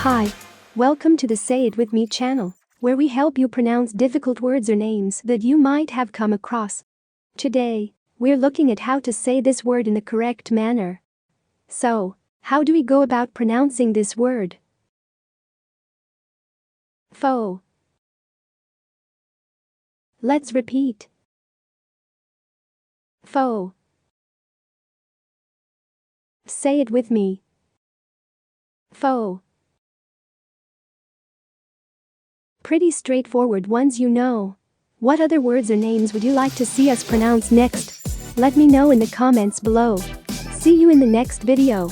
Hi. Welcome to the Say It With Me channel, where we help you pronounce difficult words or names that you might have come across. Today, we're looking at how to say this word in the correct manner. So, how do we go about pronouncing this word? Faux. Let's repeat. Faux. Say it with me. Faux. Pretty straightforward ones, you know. What other words or names would you like to see us pronounce next? Let me know in the comments below. See you in the next video.